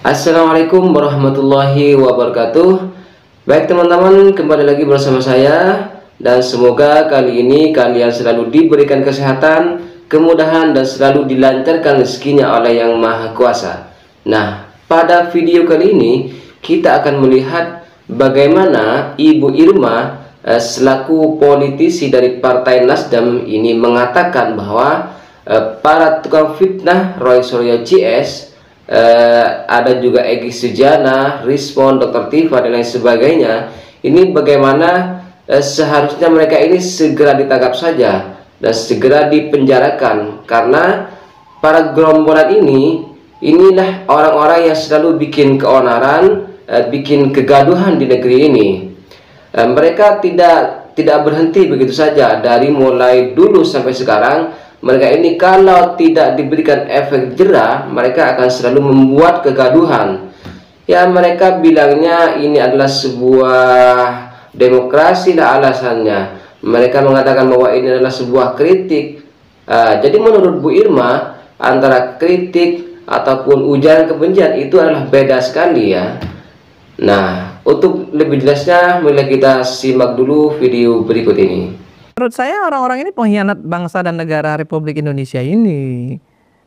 Assalamualaikum warahmatullahi wabarakatuh. Baik teman-teman, kembali lagi bersama saya. Dan semoga kali ini kalian selalu diberikan kesehatan, kemudahan, dan selalu dilancarkan rezekinya oleh Yang Maha Kuasa. Nah, pada video kali ini kita akan melihat bagaimana Ibu Irma selaku politisi dari Partai Nasdem ini mengatakan bahwa para tukang fitnah Roy Suryo CS, ada juga Egy Sujana, Rizwan, Dr. Tifa dan lain sebagainya. Ini bagaimana seharusnya mereka ini segera ditangkap saja dan segera dipenjarakan, karena para gerombolan inilah orang-orang yang selalu bikin keonaran, bikin kegaduhan di negeri ini. Mereka tidak berhenti begitu saja. Dari mulai dulu sampai sekarang, mereka ini kalau tidak diberikan efek jera, mereka akan selalu membuat kegaduhan. Ya, mereka bilangnya ini adalah sebuah demokrasi lah alasannya. Mereka mengatakan bahwa ini adalah sebuah kritik. Jadi menurut Bu Irma, antara kritik ataupun ujaran kebencian itu adalah beda sekali ya. Nah, untuk lebih jelasnya, mari kita simak dulu video berikut ini. Menurut saya orang-orang ini pengkhianat bangsa dan negara Republik Indonesia ini.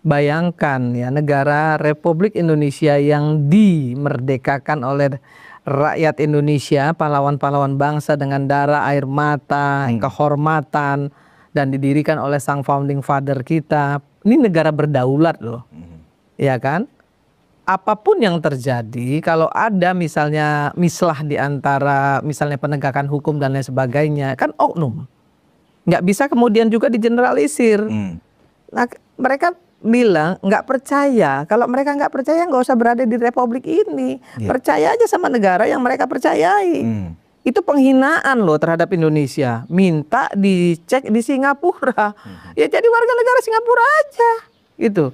Bayangkan ya, negara Republik Indonesia yang dimerdekakan oleh rakyat Indonesia, pahlawan-pahlawan bangsa dengan darah, air mata, kehormatan, dan didirikan oleh sang founding father kita. Ini negara berdaulat loh, ya kan? Apapun yang terjadi, kalau ada misalnya mislah di antara misalnya penegakan hukum dan lain sebagainya, kan oknum. Nggak bisa kemudian juga digeneralisir. Nah, mereka bilang nggak percaya. Kalau mereka nggak percaya, nggak usah berada di Republik ini. Percaya aja sama negara yang mereka percayai. Itu penghinaan loh terhadap Indonesia. Minta dicek di Singapura. Ya jadi warga negara Singapura aja. Gitu.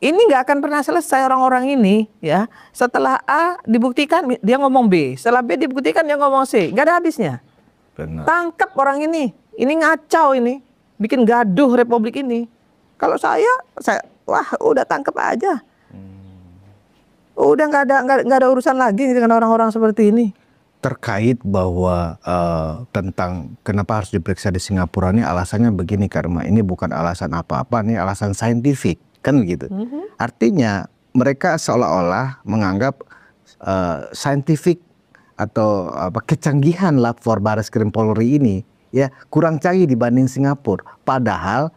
Ini nggak akan pernah selesai orang-orang ini ya. Setelah A dibuktikan dia ngomong B, setelah B dibuktikan dia ngomong C. Nggak ada habisnya. Benar. Tangkap orang ini. Ini ngacau ini, bikin gaduh Republik ini. Kalau saya wah udah tangkap aja. Udah nggak ada urusan lagi dengan orang-orang seperti ini. Terkait bahwa tentang kenapa harus diperiksa di Singapura ini, alasannya begini, karena ini bukan alasan apa-apa, ini alasan saintifik, kan gitu. Artinya mereka seolah-olah menganggap saintifik atau kecanggihan lapor Bareskrim Polri ini ya kurang canggih dibanding Singapura. Padahal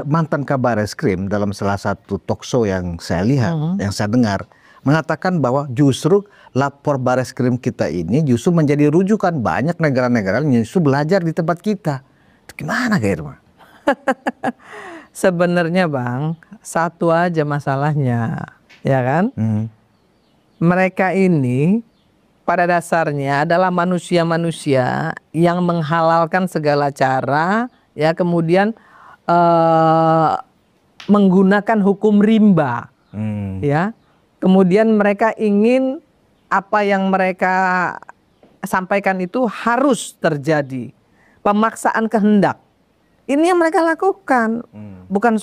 mantan Kabareskrim dalam salah satu talkshow yang saya lihat, yang saya dengar, mengatakan bahwa justru lapor Bareskrim kita ini justru menjadi rujukan banyak negara-negara yang justru belajar di tempat kita. Itu gimana Kak Irma? Sebenarnya Bang, satu aja masalahnya, ya kan? Mereka ini pada dasarnya adalah manusia-manusia yang menghalalkan segala cara, ya, kemudian menggunakan hukum rimba, ya. Kemudian mereka ingin apa yang mereka sampaikan itu harus terjadi, pemaksaan kehendak. Ini yang mereka lakukan, bukan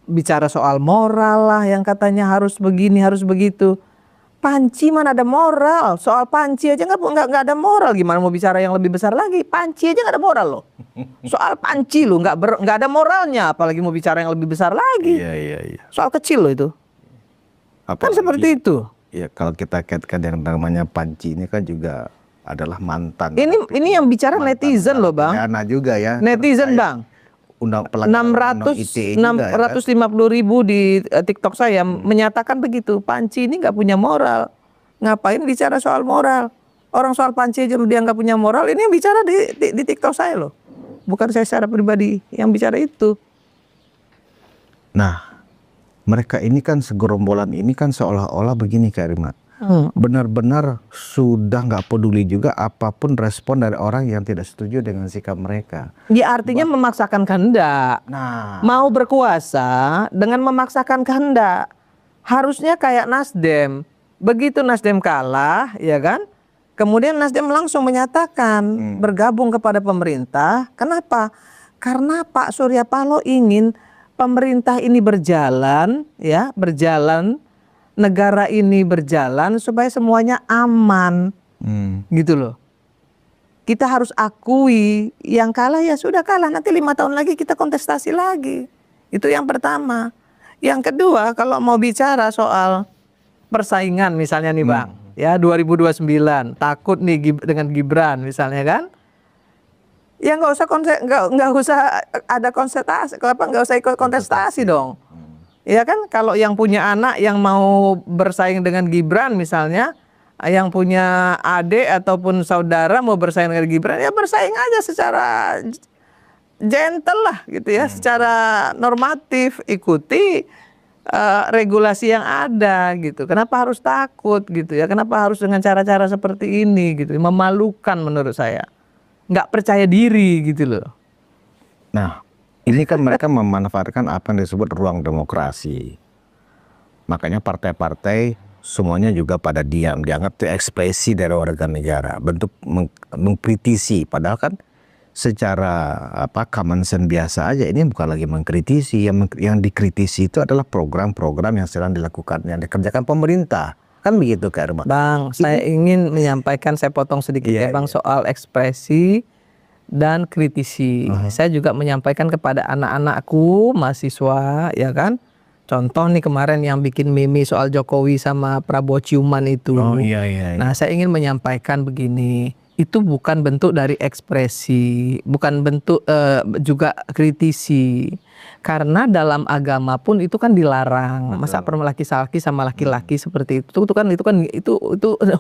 bicara soal moral lah yang katanya harus begini, harus begitu. Panci mana ada moral? Soal panci aja nggak ada moral. Gimana mau bicara yang lebih besar lagi? Panci aja nggak ada moral loh. Soal panci loh nggak ada moralnya, apalagi mau bicara yang lebih besar lagi. Iya. Soal kecil loh itu. Apalagi, kan seperti itu. Ya kalau kita kaitkan yang namanya panci ini kan juga adalah mantan. Ini yang bicara netizen loh Bang. Pidana juga ya. Netizen Bang. 650.000 di TikTok saya menyatakan begitu. Panci ini nggak punya moral. Ngapain bicara soal moral? Orang soal panci aja dia nggak punya moral. Ini yang bicara di TikTok saya loh. Bukan saya secara pribadi yang bicara itu. Nah, mereka ini kan segerombolan ini kan seolah-olah begini Kak Irma. Benar-benar sudah nggak peduli juga apapun respon dari orang yang tidak setuju dengan sikap mereka. Ya artinya memaksakan kehendak. Nah, mau berkuasa dengan memaksakan kehendak. Harusnya kayak Nasdem. Begitu Nasdem kalah, ya kan? Kemudian Nasdem langsung menyatakan bergabung kepada pemerintah. Kenapa? Karena Pak Surya Paloh ingin pemerintah ini berjalan, ya, berjalan negara ini berjalan supaya semuanya aman, gitu loh. Kita harus akui yang kalah ya sudah kalah, nanti 5 tahun lagi kita kontestasi lagi. Itu yang pertama. Yang kedua, kalau mau bicara soal persaingan misalnya nih Bang, ya 2029 takut nih dengan Gibran misalnya kan, ya nggak usah ada kontestasi, nggak usah ikut kontestasi dong. Ya kan, kalau yang punya anak yang mau bersaing dengan Gibran misalnya, yang punya adik ataupun saudara mau bersaing dengan Gibran, ya bersaing aja secara gentle lah gitu ya, secara normatif, ikuti regulasi yang ada gitu. Kenapa harus takut gitu ya? Kenapa harus dengan cara-cara seperti ini gitu? Memalukan menurut saya. Nggak percaya diri gitu loh. Nah, ini kan mereka memanfaatkan apa yang disebut ruang demokrasi. Makanya partai-partai semuanya juga pada diam, dianggap itu ekspresi dari warga negara, bentuk mengkritisi. Padahal kan secara common sense biasa aja, ini bukan lagi mengkritisi. Yang dikritisi itu adalah program-program yang sedang dilakukan, yang dikerjakan pemerintah. Kan begitu Kak Irma? Bang, saya ingin menyampaikan, saya potong sedikit ya Bang, soal ekspresi dan kritisi. Saya juga menyampaikan kepada anak-anakku, mahasiswa, ya kan. Contoh nih kemarin yang bikin meme soal Jokowi sama Prabowo ciuman itu. Nah, saya ingin menyampaikan begini, itu bukan bentuk dari ekspresi, bukan bentuk juga kritisi. Karena dalam agama pun itu kan dilarang. Masa laki-laki sama laki-laki seperti itu kan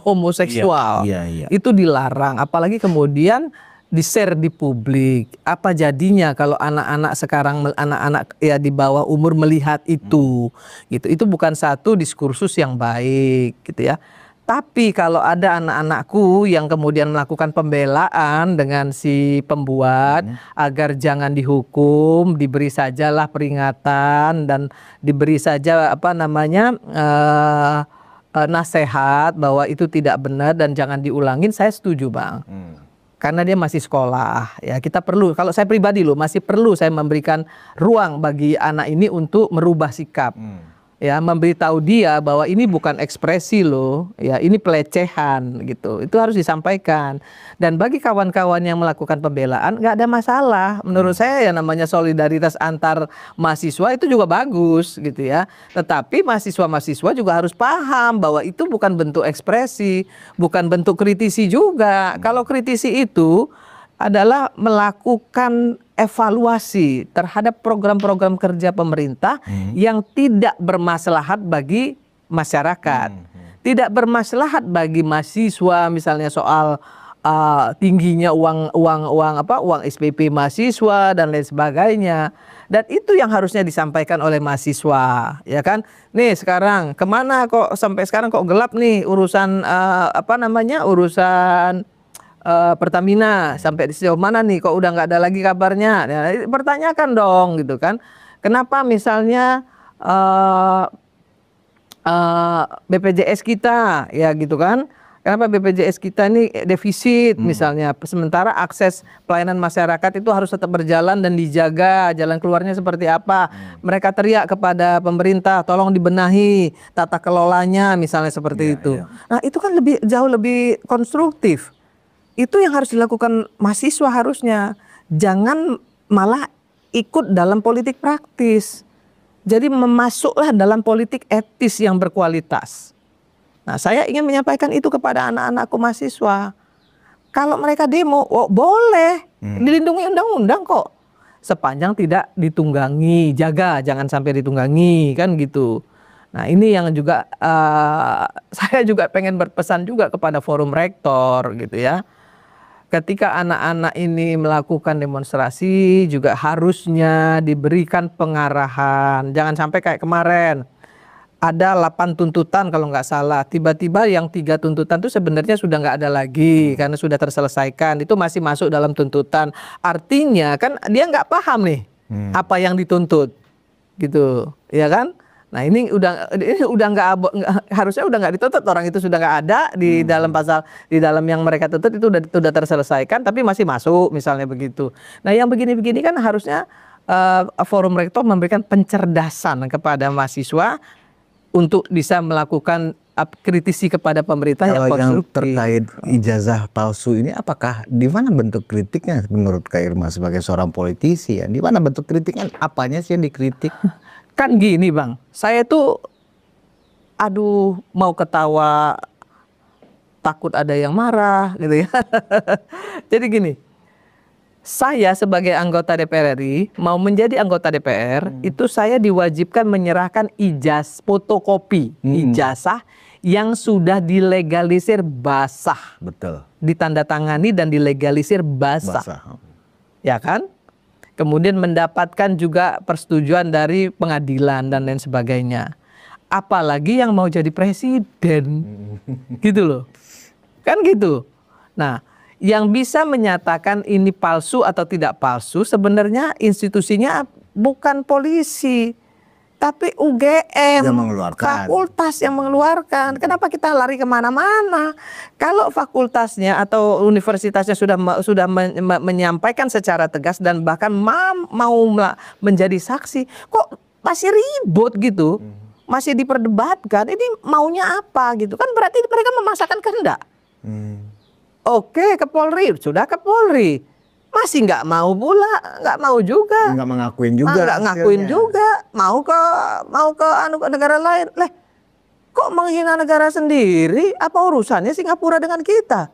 homoseksual. Itu dilarang, apalagi kemudian di-share di publik. Apa jadinya kalau anak-anak sekarang, anak-anak ya di bawah umur melihat itu gitu. Itu bukan satu diskursus yang baik gitu ya. Tapi kalau ada anak-anakku yang kemudian melakukan pembelaan dengan si pembuat agar jangan dihukum, diberi sajalah peringatan dan diberi saja nasihat bahwa itu tidak benar dan jangan diulangin, saya setuju Bang. Karena dia masih sekolah, ya kita perlu, kalau saya pribadi loh, masih perlu saya memberikan ruang bagi anak ini untuk merubah sikap. Ya, memberitahu dia bahwa ini bukan ekspresi loh, ya ini pelecehan gitu. Itu harus disampaikan. Dan bagi kawan-kawan yang melakukan pembelaan nggak ada masalah. Menurut saya ya namanya solidaritas antar mahasiswa itu juga bagus gitu ya. Tetapi mahasiswa-mahasiswa juga harus paham bahwa itu bukan bentuk ekspresi, bukan bentuk kritisi juga. Kalau kritisi itu adalah melakukan evaluasi terhadap program-program kerja pemerintah yang tidak bermaslahat bagi masyarakat, tidak bermaslahat bagi mahasiswa, misalnya soal tingginya uang SPP mahasiswa dan lain sebagainya. Dan itu yang harusnya disampaikan oleh mahasiswa, ya kan? Nih sekarang kemana kok sampai sekarang kok gelap nih urusan urusan Pertamina, sampai di sejauh mana nih kok udah nggak ada lagi kabarnya. Nah, pertanyakan dong gitu kan, kenapa misalnya BPJS kita ya gitu kan, kenapa BPJS kita ini defisit misalnya, sementara akses pelayanan masyarakat itu harus tetap berjalan dan dijaga, jalan keluarnya seperti apa. Mereka teriak kepada pemerintah tolong dibenahi tata kelolanya misalnya seperti itu. Nah itu kan jauh lebih konstruktif. Itu yang harus dilakukan mahasiswa harusnya. Jangan malah ikut dalam politik praktis. Jadi memasuklah dalam politik etis yang berkualitas. Nah, saya ingin menyampaikan itu kepada anak-anakku mahasiswa. Kalau mereka demo, boleh. Dilindungi undang-undang kok. Sepanjang tidak ditunggangi, jangan sampai ditunggangi, kan gitu. Nah, ini yang juga saya juga pengen berpesan juga kepada forum rektor gitu ya. Ketika anak-anak ini melakukan demonstrasi juga harusnya diberikan pengarahan. Jangan sampai kayak kemarin ada 8 tuntutan kalau nggak salah. Tiba-tiba yang 3 tuntutan itu sebenarnya sudah nggak ada lagi karena sudah terselesaikan. Itu masih masuk dalam tuntutan. Artinya kan dia nggak paham nih apa yang dituntut, gitu, ya kan? Nah ini udah nggak harusnya udah nggak dituntut, orang itu sudah nggak ada di dalam pasal, di dalam yang mereka tuntut itu udah terselesaikan tapi masih masuk misalnya begitu. Nah yang begini-begini kan harusnya forum rektor memberikan pencerdasan kepada mahasiswa untuk bisa melakukan kritisi kepada pemerintah Kalau yang konstruktif. terkait ijazah palsu ini, apakah di mana bentuk kritiknya menurut Kak Irma sebagai seorang politisi ya? Di mana bentuk kritiknya? Apanya sih yang dikritik? Kan gini Bang, saya tuh aduh mau ketawa takut ada yang marah gitu ya. Jadi gini, saya sebagai anggota DPR RI mau menjadi anggota DPR itu saya diwajibkan menyerahkan fotokopi ijazah yang sudah dilegalisir basah, Betul. ditandatangani dan dilegalisir basah. Ya kan? Kemudian mendapatkan juga persetujuan dari pengadilan dan lain sebagainya. Apalagi yang mau jadi presiden. Gitu loh. Kan gitu. Nah, yang bisa menyatakan ini palsu atau tidak palsu sebenarnya institusinya bukan polisi, tapi UGM, yang mengeluarkan. fakultas yang mengeluarkan. Kenapa kita lari kemana-mana? Kalau fakultasnya atau universitasnya sudah menyampaikan secara tegas dan bahkan mau menjadi saksi, kok masih ribut gitu, masih diperdebatkan. Ini maunya apa gitu? Kan berarti mereka memaksakan kehendak. Oke, ke Polri, sudah ke Polri, masih nggak mau pula, nggak mau juga, Nggak mengakuin juga, nggak ngakuin juga, mau ke negara lain, kok menghina negara sendiri? Apa urusannya Singapura dengan kita?